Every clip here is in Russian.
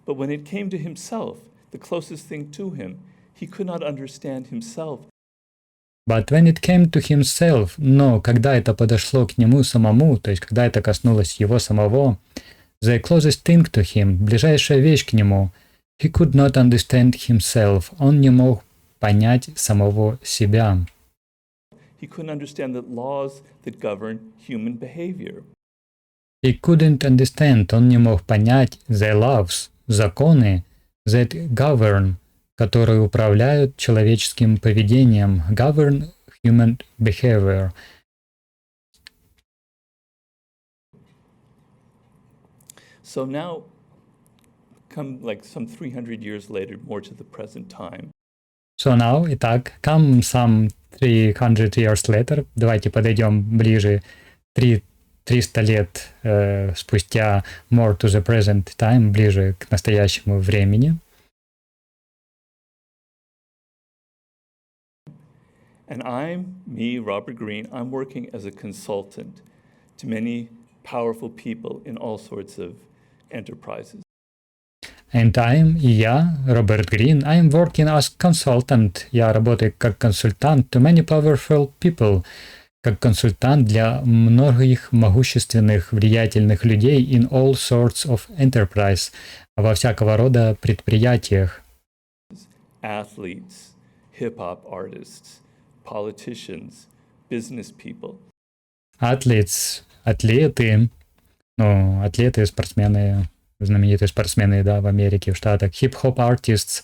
But when it came to himself, the closest thing to him, he could not understand himself. But when it came to himself, но когда это подошло к нему самому, то есть когда это коснулось его самого, the closest thing to him, ближайшая вещь к нему, he could not understand himself, он не мог понять самого себя. He couldn't understand the laws that govern human behavior. He couldn't understand, он не мог понять the laws, законы, that govern, которые управляют человеческим поведением, govern human behavior. So now, come like some 300 years later, more to the present time. So now, итак, come some 300 years later, давайте подойдем ближе, 300 лет спустя, more to the present time, ближе к настоящему времени. And me, Robert Green, I'm working as a consultant to many powerful people in all sorts of enterprises. And я, Роберт Грин, I'm working as consultant. Я работаю как консультант to many powerful people, как консультант для многих могущественных, влиятельных людей in all sorts of enterprise, во всякого рода предприятиях. Athletes, hip-hop artists, politicians, business people. Атлеты, спортсмены, знаменитые спортсмены, да, в Америке, в Штатах, хип-хоп артисты,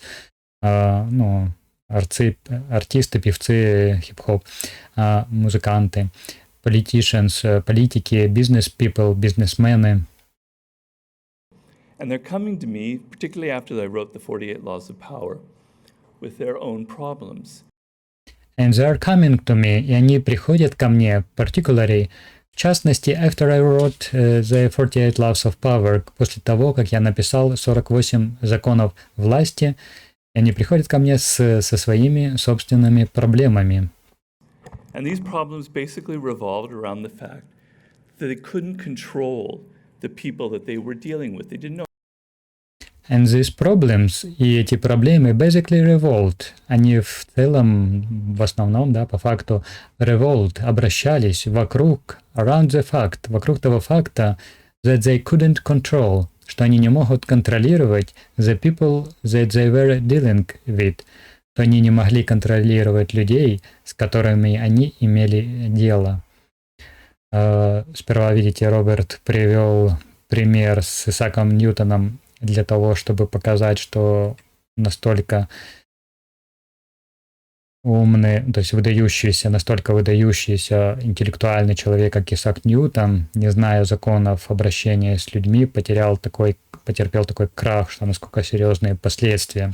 артисты, певцы, хип-хоп, музыканты, politicians, политики, business people, бизнесмены. And they're coming to me, particularly after I wrote the 48 Laws of Power, with their own problems. And they are coming to me, и они приходят ко мне, particularly, в частности, after I wrote the 48 Laws of Power, после того, как я написал 48 законов власти, они приходят ко мне со своими собственными проблемами. And these problems basically revolved around the fact that they couldn't control the people that they were dealing with. They didn't know. And these problems, и эти проблемы basically revolved, они в целом, в основном, да, по факту, revolved, обращались вокруг, around the fact, вокруг того факта, that they couldn't control, что они не могут контролировать the people that they were dealing with, что они не могли контролировать людей, с которыми они имели дело. Сперва, видите, Роберт привел пример с Исааком Ньютоном для того, чтобы показать, что настолько умный, то есть настолько выдающийся интеллектуальный человек, как Исаак Ньютон, не зная законов обращения с людьми, потерпел такой крах, что насколько серьезные последствия.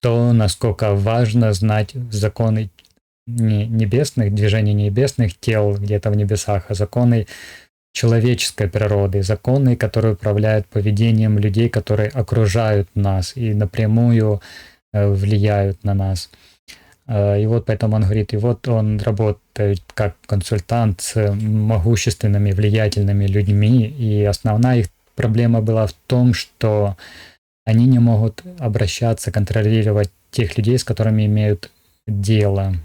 То, насколько важно знать законы небесных, движения небесных тел где-то в небесах, а законы человеческой природы, законы, которые управляют поведением людей, которые окружают нас и напрямую влияют на нас. И вот поэтому он говорит, и вот он работает как консультант с могущественными, влиятельными людьми, и основная их проблема была в том, что они не могут обращаться, контролировать тех людей, с которыми имеют дело.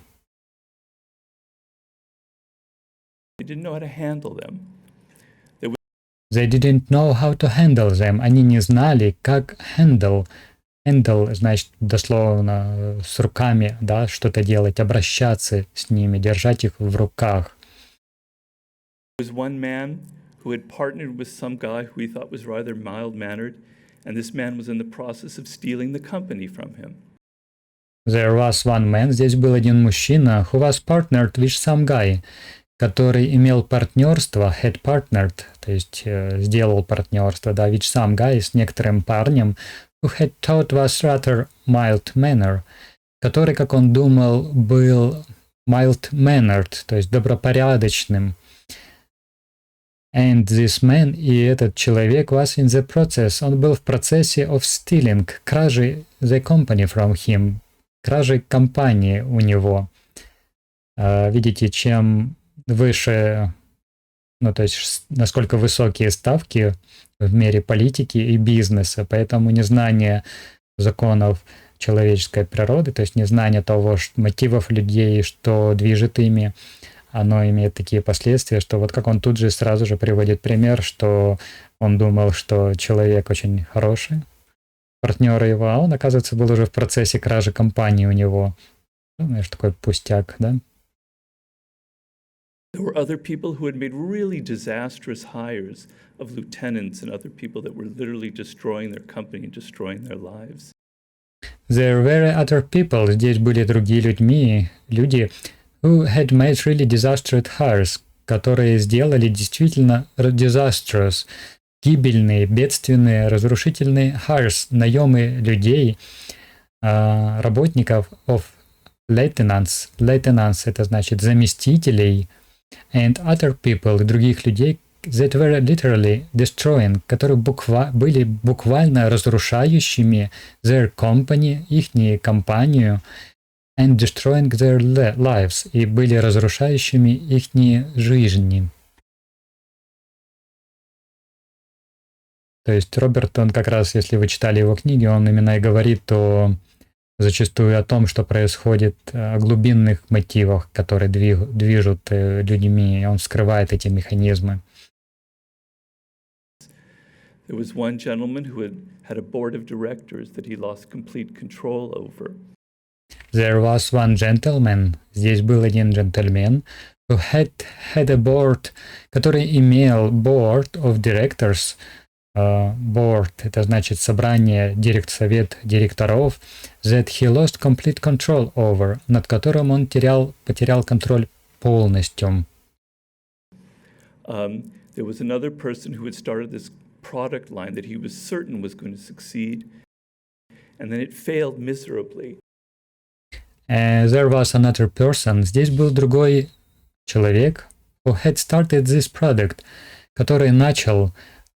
They didn't know how to handle them. Они не знали, как handle. Handle значит дословно с руками, да, что-то делать, обращаться с ними, держать их в руках. There was one man who had partnered with some guy who he thought was rather mild-mannered, and this man was in the process of stealing the company from him. There was one man, здесь был один мужчина, who was partnered with some guy, который имел партнерство, had partnered, то есть сделал партнерство, да, with some guy, с некоторым парнем, who had thought was rather mild-mannered, который, как он думал, был mild-mannered, то есть добропорядочным. And this man, и этот человек, was in the process, он был в процессе of stealing, кражи the company from him, кражи компании у него. Видите, чем выше, то есть насколько высокие ставки в мире политики и бизнеса. Поэтому незнание законов человеческой природы, то есть незнание того, мотивов людей, что движет ими, оно имеет такие последствия, что вот как он тут же сразу же приводит пример, что он думал, что человек очень хороший, партнеры его, а он, оказывается, был уже в процессе кражи компании у него. Знаешь, такой пустяк, да? There were other people who had made really disastrous hires of lieutenants and other people that were literally destroying their company and destroying their lives. There were other people, здесь были другие люди, who had made really disastrous hires, которые сделали действительно disastrous, гибельные, бедственные, разрушительные hires, наемы людей, работников of lieutenants, это значит заместителей, and other people, других людей, that were literally destroying, которые были буквально разрушающими their company, ихнюю компанию, and destroying their lives, и были разрушающими ихние жизни. То есть Роберт, он как раз, если вы читали его книги, он именно и говорит зачастую о том, что происходит, о глубинных мотивах, которые движут людьми, и он вскрывает эти механизмы. There was one gentleman who had a board of directors that he lost complete control over. There was one gentleman, здесь был один джентльмен, who had a board, который имел board of directors. Board — это значит собрание, совет директоров, that he lost complete control over, над которым он потерял контроль полностью. There was another person who had started this product line that he was certain was going to succeed, and then it failed miserably. There was another person, здесь был другой человек, who had started this product, который начал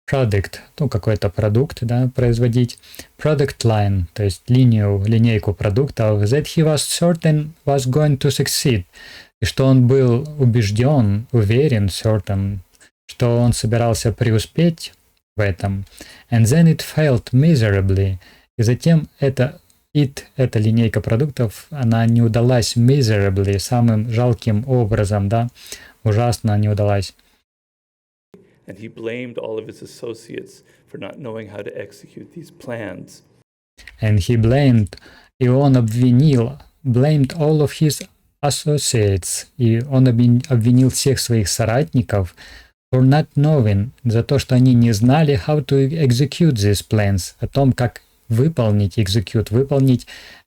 product, какой-то продукт, да, производить, product line, то есть линейку продуктов, that he was certain was going to succeed, и что он был уверен, certain, что он собирался преуспеть в этом, and then it failed miserably, и затем эта линейка продуктов, она не удалась miserably, самым жалким образом, да, ужасно не удалась. And he blamed all of his associates for not knowing how to execute these plans. And he blamed, и он blamed all of his associates, и он обвинил всех своих соратников for not knowing, за то, что они не знали how to execute these plans, о том, как выполнить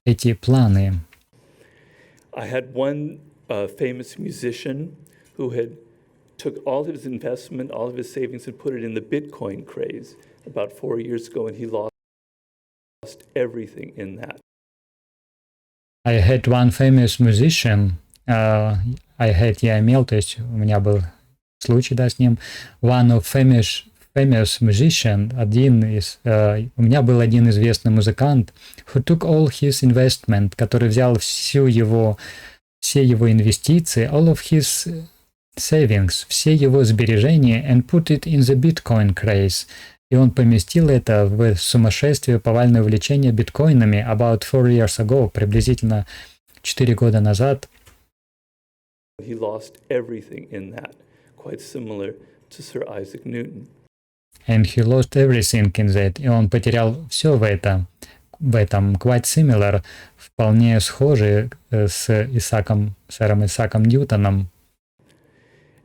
эти планы. I had one famous musician who took all of his investment, all of his savings, and put it in the Bitcoin craze about 4 years ago, and he lost everything in that. I had one famous musician, я имел, то есть у меня был случай, да, с ним, one of famous musician, у меня был один известный музыкант, who took all his investment, который взял все его инвестиции, all of his savings, все его сбережения, and put it in the Bitcoin craze. И он поместил это в сумасшествие, повальное увлечение биткоинами about 4 years ago, приблизительно 4 года назад. He lost everything in that, quite similar to Sir Isaac Newton. And he lost everything in that. И он потерял все в этом, quite similar, вполне схожий с сэром Исааком Ньютоном.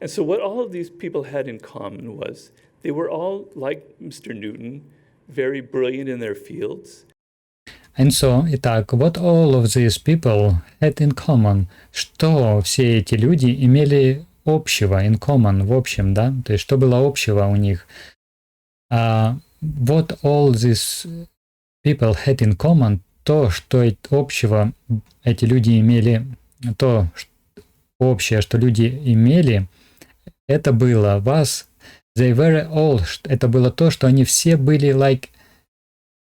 And so what all of these people had in common was they were all, like Mr. Newton, very brilliant in their fields. And so, итак, what all of these people had in common, что все эти люди имели общего, in common, в общем, да, то есть что было общего у них. What all these people had in common, то, что общего эти люди имели, то общее, что люди имели, это было they were all, это было то, что они все были like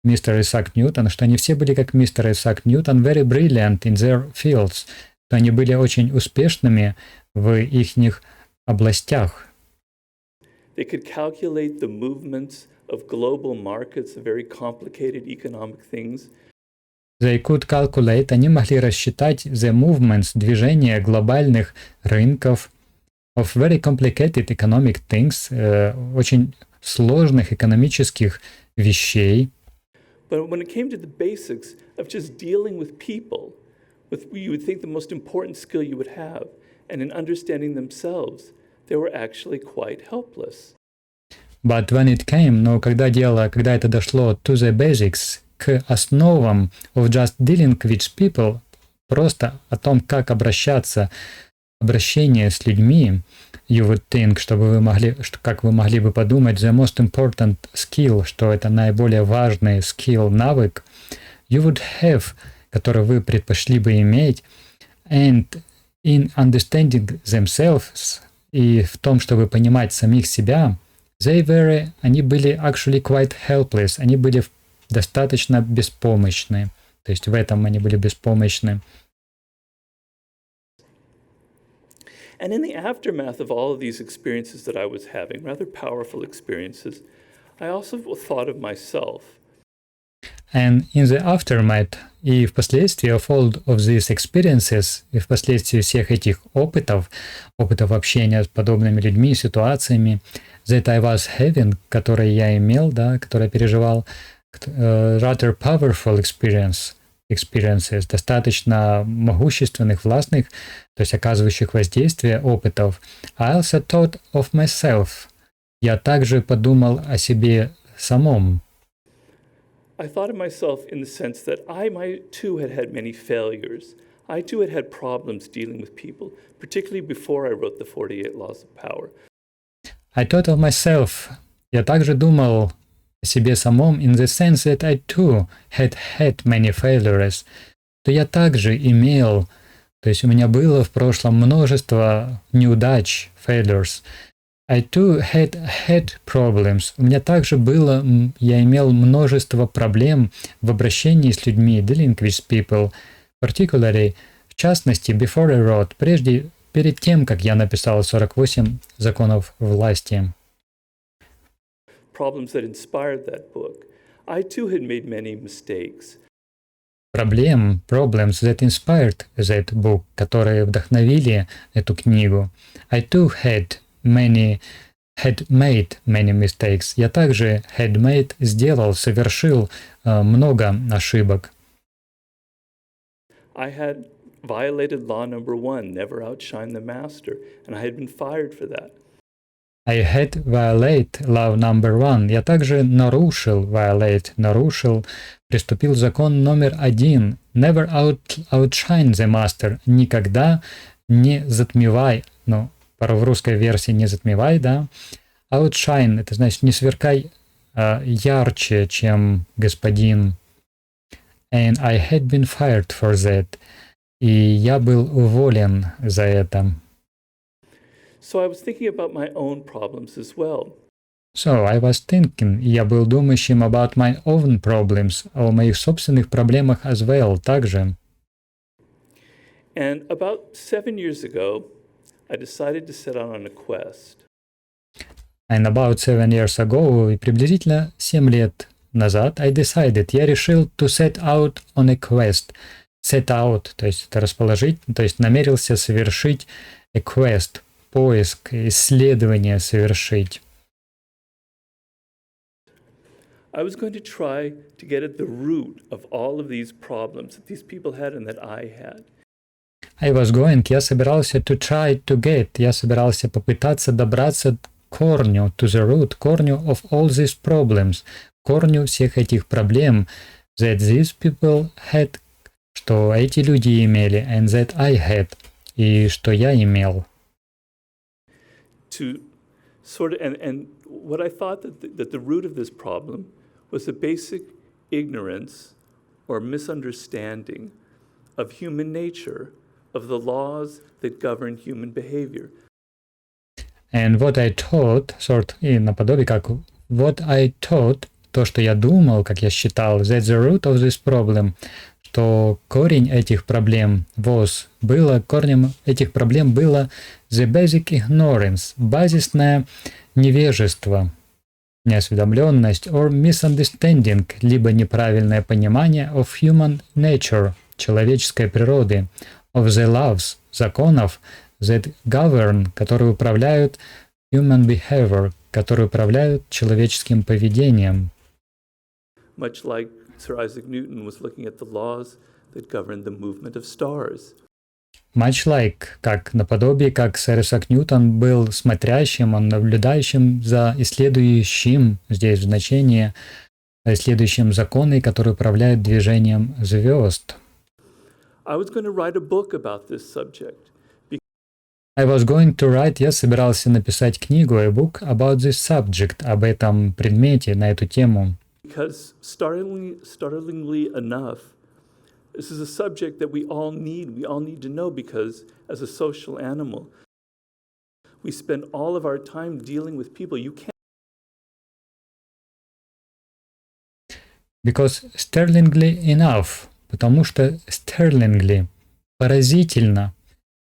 мистер Исаак Ньютон, что они все были как мистер Исаак Ньютон, very brilliant in their fields, что они были очень успешными в ихних областях. They could calculate the movements of global markets, of very complicated economic things. They could calculate, они могли рассчитать the movements, движение глобальных рынков of very complicated economic things, очень сложных экономических вещей. But when it came to the basics of just dealing with people, with you would think the most important skill you would have, and in understanding themselves, they were actually quite helpless. But when it came, но когда это дошло to the basics, к основам of just dealing with people, просто о том, как обращение с людьми, you would think, как вы могли бы подумать, the most important skill, что это наиболее важный skill, навык, you would have, который вы предпочли бы иметь, and in understanding themselves, и в том, чтобы понимать самих себя, они были actually quite helpless, они были достаточно беспомощны. То есть в этом они были беспомощны. And in the aftermath of all of these experiences that I was having, rather powerful experiences, I also thought of myself. And in the aftermath, и впоследствии of all of these experiences, и впоследствии всех этих опытов общения с подобными людьми, ситуациями, that I was having, которые я имел, которые я переживал, rather powerful experiences, достаточно могущественных, властных, то есть оказывающих воздействие опытов. I also thought of myself. Я также подумал о себе самом. I thought of myself in the sense that I too had had many failures. I too had had problems dealing with people, particularly before I wrote the 48 Laws of Power. I thought of myself. Я также думал о себе самом in the sense that I too had had many failures. То я также имел, то есть у меня было в прошлом множество неудач, failures. I too had had problems. У меня также я имел множество проблем в обращении с людьми, dealing with people, particularly, в частности, before I wrote, перед тем, как я написал 48 законов власти. Problems that inspired that book. I too had made many mistakes. Problems that inspired that book, которые вдохновили эту книгу. I too had made many mistakes. Я также совершил много ошибок. I had violated law number 1, never outshine the master, and I had been fired for that. I had violate law number 1. Я также нарушил, приступил закон номер 1. Never outshine the master. Никогда не затмевай, в русской версии не затмевай, Outshine, это значит не сверкай ярче, чем господин. And I had been fired for that. И я был уволен за это. So I was thinking about my own problems as well. So I was thinking, я был думающим about my own problems, о моих собственных проблемах as well, также. And about 7 years ago, I decided to set out on a quest. And about 7 years ago, и приблизительно 7 лет назад, я решил to set out on a quest. Set out, то есть это расположить, то есть намерился совершить a quest, поиск, исследование совершить. I was going to try to get at the root of all of these problems that these people had and that I had. Я собирался я собирался попытаться добраться к корню, to the root, корню of all these problems, корню всех этих проблем, that these people had, что эти люди имели, and that I had, и что я имел. To sort of, and what I thought that the root of this problem was a basic ignorance or misunderstanding of human nature, of the laws that govern human behavior. And what I thought, и наподобие как what I thought, то, что я думал, как я считал, that the root of this problem, что корень этих проблем корнем этих проблем было the basic ignorance, базисное невежество. неосведомленность, or misunderstanding, либо неправильное понимание of human nature, человеческой природы, of the laws, законов, that govern, которые управляют human behavior, которые управляют человеческим поведением. Much like Sir Isaac Newton was looking at the laws that govern the movement of stars. Much like, как наподобие, как сэр Исаак Ньютон был смотрящим, он наблюдающим за исследующим, здесь в значении, исследующим законы, которые управляют движением звезд. I was going to write a book about this subject. I was going to write, я собирался написать книгу, a book about this subject, об этом предмете, на эту тему. Because startlingly enough, this is a subject that we all need to know, because as a social animal, we spend all of our time dealing with people. You can't. Because startlingly enough, потому что startlingly, поразительно,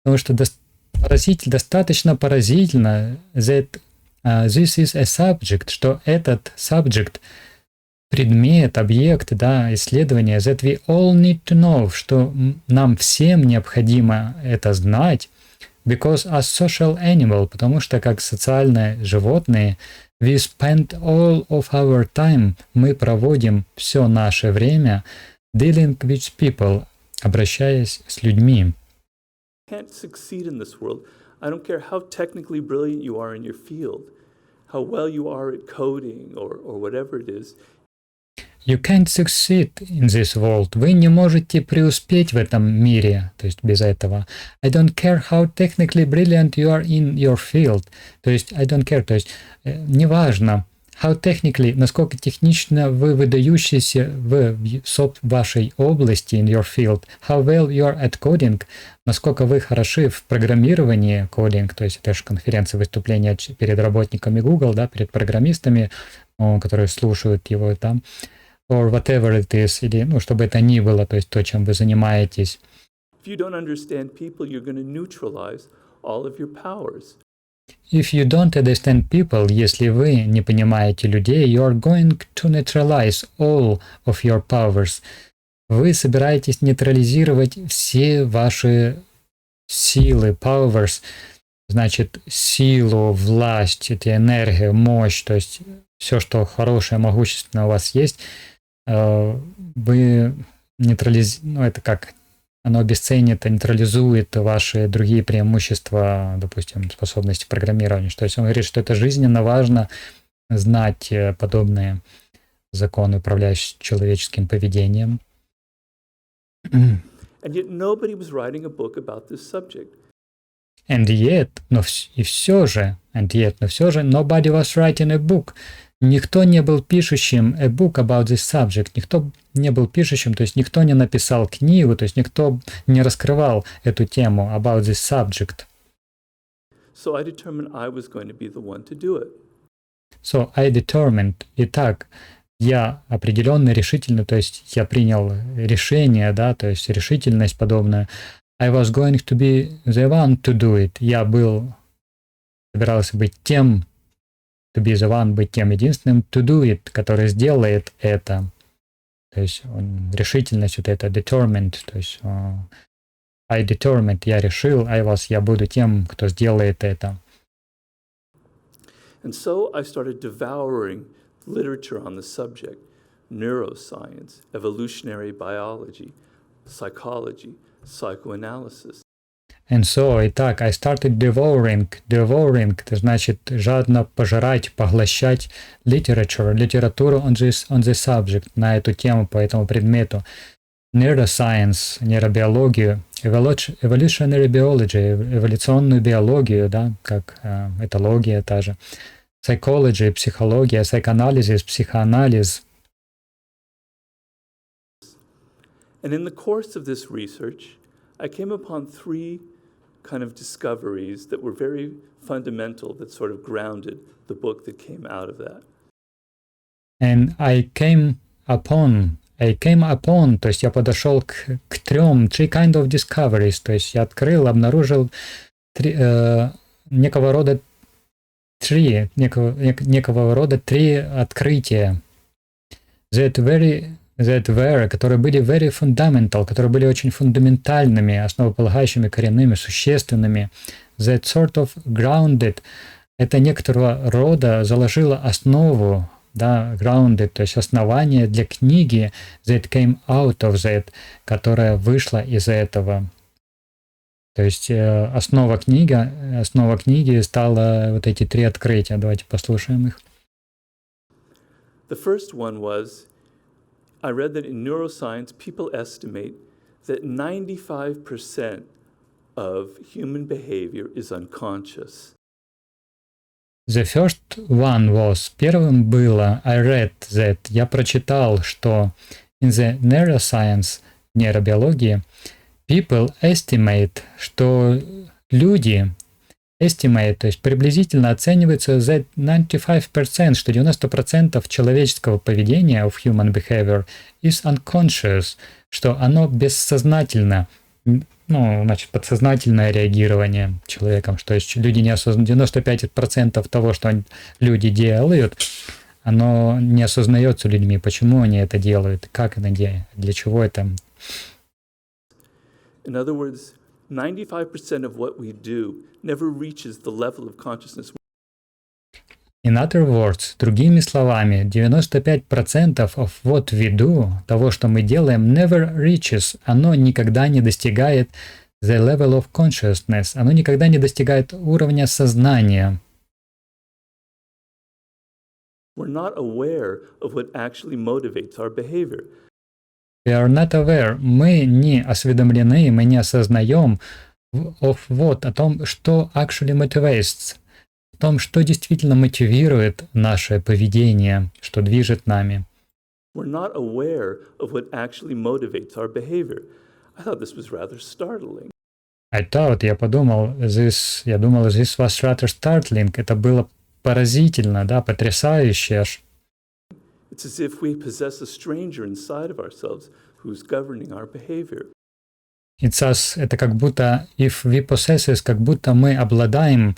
потому что достаточно поразительно, that this is a subject, что этот subject, предмет, объект, да, исследование, that we all need to know, что нам всем необходимо это знать, because as social animal, потому что как социальные животные, we spend all of our time, мы проводим все наше время dealing with people, обращаясь с людьми. Can't succeed in this world. I don't care how technically brilliant you are in your field, how well you are at coding or whatever it is. You can't succeed in this world. Вы не можете преуспеть в этом мире, то есть без этого. I don't care how technically brilliant you are in your field. То есть I don't care, то есть неважно, how technically, насколько технично вы выдающиеся в вашей области, in your field, how well you are at coding, насколько вы хороши в программировании, coding, то есть это же конференция, выступления перед работниками Google, да, перед программистами, которые слушают его там, or whatever it is, или, ну, чтобы это ни было, то есть то, чем вы занимаетесь. If you don't understand people, you're going to neutralize all of your powers. If you don't understand people, если вы не понимаете людей, you are going to neutralize all of your powers. Вы собираетесь нейтрализировать все ваши силы, powers, значит, силу, власть, это энергия, мощь, то есть все, что хорошее, могущественное у вас есть, вы нейтрализуете, ну, это как, оно обесценит, нейтрализует ваши другие преимущества, допустим, способности программирования. То есть он говорит, что это жизненно важно знать подобные законы, управляющие человеческим поведением. And yet nobody was writing a book about this subject. And yet, но все же, nobody was writing a book. Никто не был пишущим a book about this subject. Никто не был пишущим, то есть никто не написал книгу, то есть никто не раскрывал эту тему about this subject. So I determined I was going to be the one to do it. So I determined. Итак, я определенно решительно, то есть я принял решение, да, то есть решительность подобная. I was going to be the one to do it. Я собирался быть тем, to be the one, быть тем единственным, to do it, который сделает это. То есть решительность вот это, determined, то есть I determined, я решил, я буду тем, кто сделает это. And so I started devouring literature on the subject, neuroscience, evolutionary biology, psychology, psychoanalysis. And so, итак, I started devouring, это значит жадно пожирать, поглощать литературу on the subject, на эту тему, по этому предмету. Neuroscience, нейробиологию, evolutionary biology, эволюционную биологию, да, как этология та же. Psychology, психология, psychoanalysis, психоанализ. And in the course of this research, I came upon three kind of discoveries that were very fundamental, that sort of grounded the book that came out of that. And I came upon, то есть я подошел к three kind of discoveries, то есть я обнаружил некого рода некого рода три открытия, которые были very fundamental, которые были очень фундаментальными, основополагающими, коренными, существенными. That sort of grounded, это некоторого рода заложило основу, да, grounded, то есть основание для книги that came out of that, которая вышла из этого. То есть основа книги стала вот эти три открытия. Давайте послушаем их. The first one was, I read that in neuroscience, people estimate that 95% of human behavior is unconscious. The first one was, первым было, I read that, я прочитал, что in the neuroscience, нейробиологии, people estimate, что люди, estimate, то есть приблизительно оценивается that 95%, что 90% человеческого поведения of human behavior is unconscious, что оно бессознательно, ну, значит, подсознательное реагирование человеком, что есть люди не осознают, 95% того, что люди делают, оно не осознается людьми, почему они это делают, как это делают, для чего это. In other words, 95% of what we do never reaches the level of consciousness. In other words, другими словами, 95% of what we do, того, что мы делаем, never reaches, оно никогда не достигает the level of consciousness, оно никогда не достигает уровня сознания. We're not aware of what actually motivates our behavior. We are not aware, мы не осведомлены, мы не осознаем of what, о том, что actually motivates, о том, что действительно мотивирует наше поведение, что движет нами. We're not aware of what actually motivates our behavior. I thought this was rather startling. Я думал, this was rather startling, это было поразительно, да, потрясающе аж. It's as if we possess a stranger inside of ourselves who's governing our behavior. Это как будто, if we possess, как будто мы владеем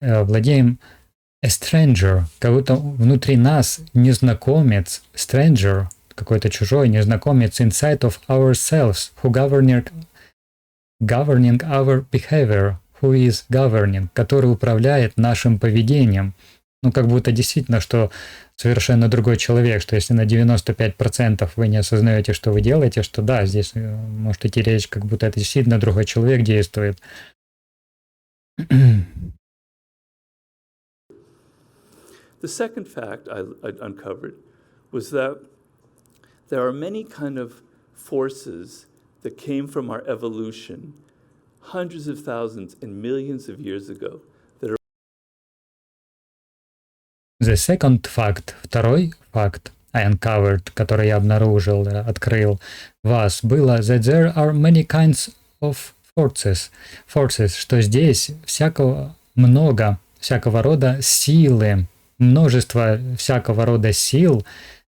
a stranger, как будто внутри нас незнакомец, stranger, какой-то чужой незнакомец inside of ourselves, who governing our behavior, who is governing, который управляет нашим поведением. Ну, как будто действительно, что совершенно другой человек, что если на 95% вы не осознаете, что вы делаете, что да, здесь может идти речь, как будто это действительно другой человек действует. The second fact I uncovered was that there are many kind of forces that came from our evolution hundreds of thousands and millions of years ago. The second fact, второй факт, I uncovered, который я обнаружил, открыл, было that there are many kinds of forces, что здесь много всякого рода силы, множество всякого рода сил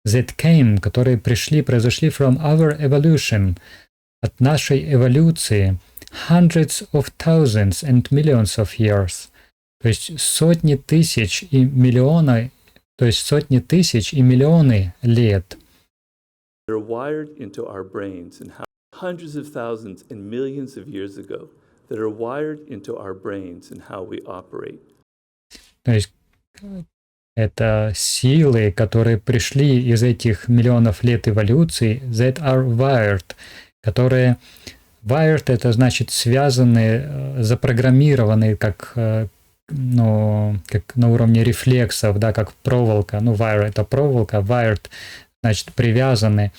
that came, которые произошли from our evolution, от нашей эволюции, hundreds of thousands and millions of years. То есть сотни тысяч и миллионы лет. They're wired into our brains and hundreds of thousands and millions of years ago that are wired into our brains and how we operate. То есть это силы, которые пришли из этих миллионов лет эволюции, that are wired, которые wired это значит связаны, запрограммированы как на уровне рефлексов, да, как проволока. Wire это проволока, wired значит привязаны,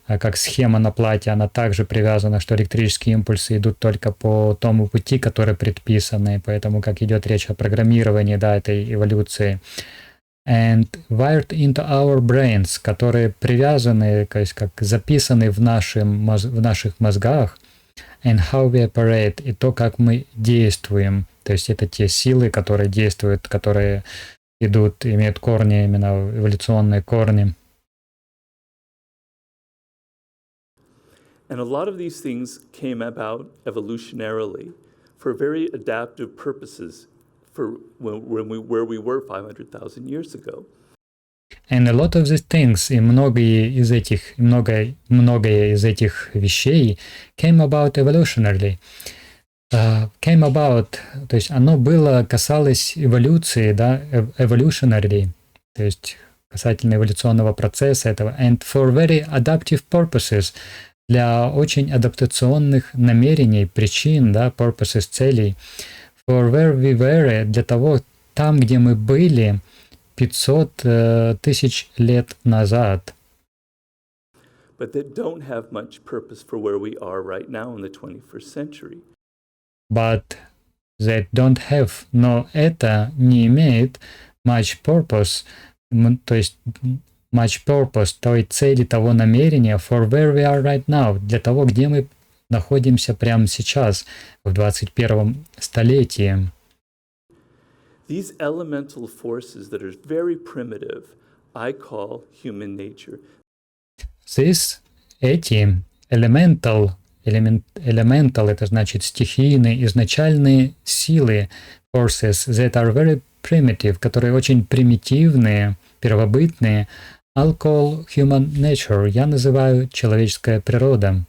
как схема на плате, она также привязана, что электрические импульсы идут только по тому пути, который предписаны, поэтому как идет речь о программировании, да, этой эволюции. And wired into our brains, которые привязаны, то есть как записаны в наших мозгах, and how we operate, и то, как мы действуем. То есть это те силы, которые действуют, которые имеют корни, именно эволюционные корни. And a lot of these things came about evolutionarily for very adaptive purposes for where we were 500,000 years ago. And a lot of these things, и многое из этих вещей came about evolutionarily. Came about, то есть оно касалось эволюции, да, evolutionarily, то есть касательно эволюционного процесса этого, and for very adaptive purposes, для очень адаптационных намерений, причин, да, purposes, целей, for where we were, для того, там, где мы были 500 тысяч лет назад. But that don't have much purpose for where we are right now in the 21st century. But that don't have, но это не имеет much purpose, то есть much purpose, той цели, того намерения for where we are right now, для того, где мы находимся прямо сейчас, в 21 столетии. These elemental forces that are very primitive, I call human nature. Эти elemental, это значит стихийные, изначальные силы, forces that are very primitive, которые очень примитивные, первобытные, I'll call human nature, я называю человеческая природа.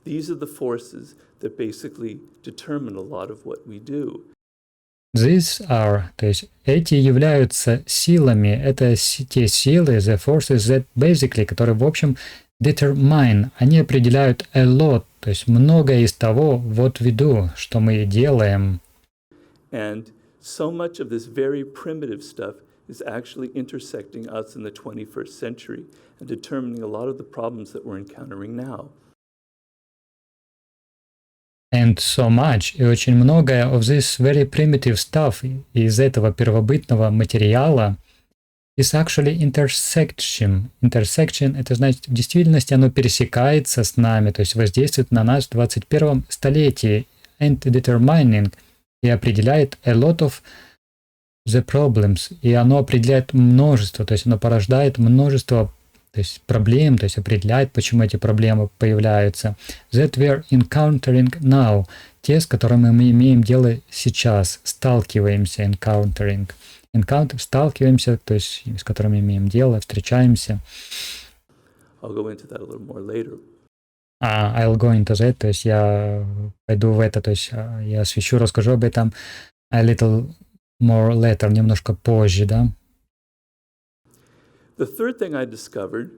These are the forces that basically determine a lot of what we do. These are, то есть эти являются силами, это те силы, the forces that basically, которые в общем determine, они определяют a lot, то есть многое из того, what we do, что мы делаем. And so much of this very primitive stuff is actually intersecting us in the 21st century and determining a lot of the problems that we're encountering now. And so much, и очень многое of this very primitive stuff, из этого первобытного материала, is actually intersection. Intersection, это значит, в действительности оно пересекается с нами, то есть воздействует на нас в 21 столетии, and determining, и определяет a lot of the problems, и оно определяет множество, то есть оно порождает множество, то есть проблем, то есть определяет, почему эти проблемы появляются. That we're encountering now, те, с которыми мы имеем дело сейчас, сталкиваемся, encountering. Сталкиваемся, то есть с которыми имеем дело, встречаемся. I'll go into that a little more later. I'll go into that, то есть я пойду в это, то есть я освещу, расскажу об этом a little more later, немножко позже, да. The third thing I discovered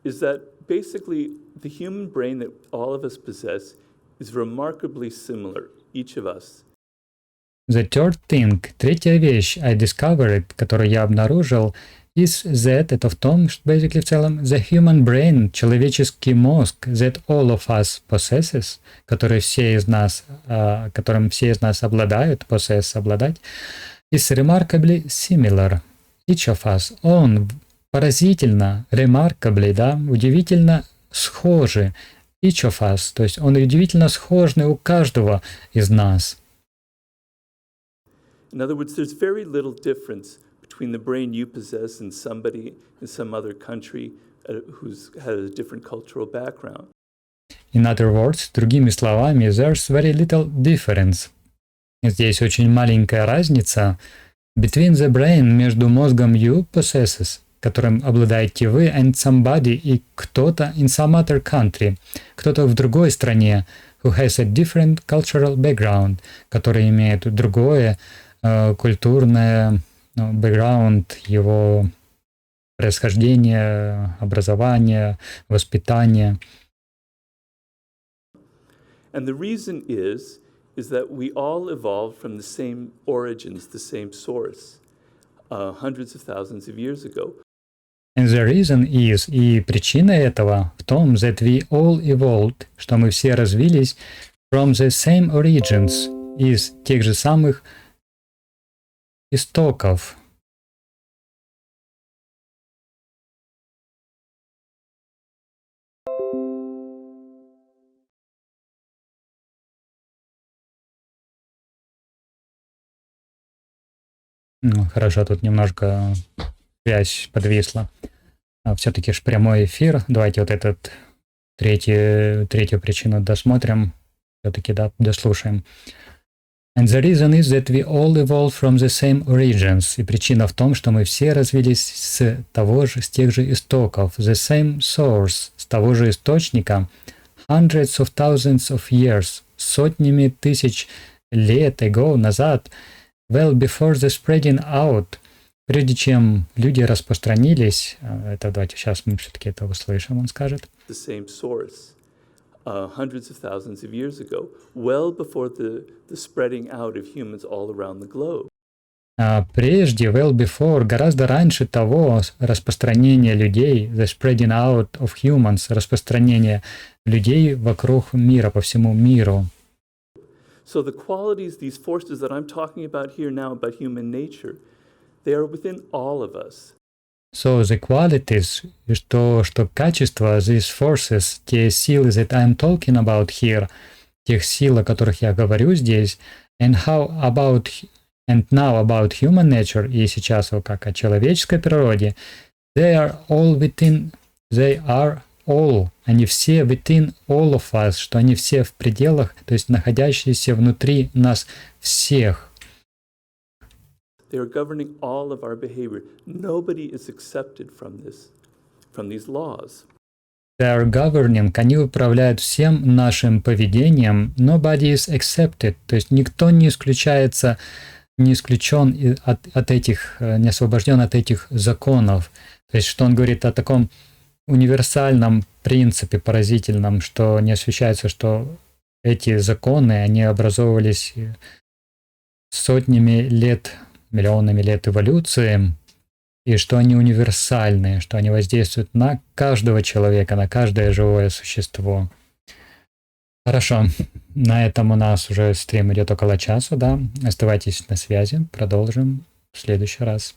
is that basically the human brain that all of us possess is remarkably similar, each of us. The third thing, третья вещь I discovered, которую я обнаружил, is that, это в том, что basically в целом the human brain, человеческий мозг, that all of us possesses, которым все из нас обладают, обладать, is remarkably similar. Each of us, он поразительно, remarkably, да, удивительно схожи. Each of us, то есть он удивительно схожный у каждого из нас. In other words, there's very little difference between the brain you possess and somebody in some other country who's had a different cultural background. In other words, другими словами, there's very little difference. Здесь очень маленькая разница between the brain, между мозгом you possesses, которым обладаете вы, and somebody, и кто-то in some other country, кто-то в другой стране, who has a different cultural background, который имеет другое культурное background, его происхождение, образование, воспитание. And the reason is that we all evolved from the same origins, the same source, hundreds of thousands of years ago. And the reason is, и причина этого в том, that we all evolved, что мы все развились from the same origins, из тех же самых истоков. Хорошо, тут немножко связь подвисла. Все-таки ж прямой эфир. Давайте вот этот третью причину досмотрим. Все-таки, да, дослушаем. And the reason is that we all evolved from the same origins. И причина в том, что мы все развились с тех же истоков. The same source, с того же источника. Hundreds of thousands of years, сотнями тысяч лет ago, назад. Well before the spreading out. Прежде чем люди распространились, это давайте сейчас мы все-таки это услышим, он скажет. The same source. Hundreds of thousands of years ago, well before the spreading out of humans all around the globe. Прежде, well before, гораздо раньше того распространения людей, the spreading out of humans, распространение людей вокруг мира, по всему миру. So the qualities, these forces that I'm talking about here now about human nature, they are within all of us. So the qualities, что качества, these forces, те силы that I'm talking about here, тех сил, о которых я говорю здесь, and now about human nature, и сейчас как о человеческой природе, they are all, они все within all of us, что они все в пределах, то есть находящиеся внутри нас всех. They are governing all of our behavior. Nobody is excepted from these laws. They are governing, они управляют всем нашим поведением. Nobody is accepted, то есть никто не исключен от этих, не освобожден от этих законов. То есть, что он говорит о таком универсальном принципе поразительном, что не освещается, что эти законы, они образовывались сотнями лет, миллионами лет эволюции, и что они универсальны, что они воздействуют на каждого человека, на каждое живое существо. Хорошо, на этом у нас уже стрим идет около часа, да. Оставайтесь на связи, продолжим в следующий раз.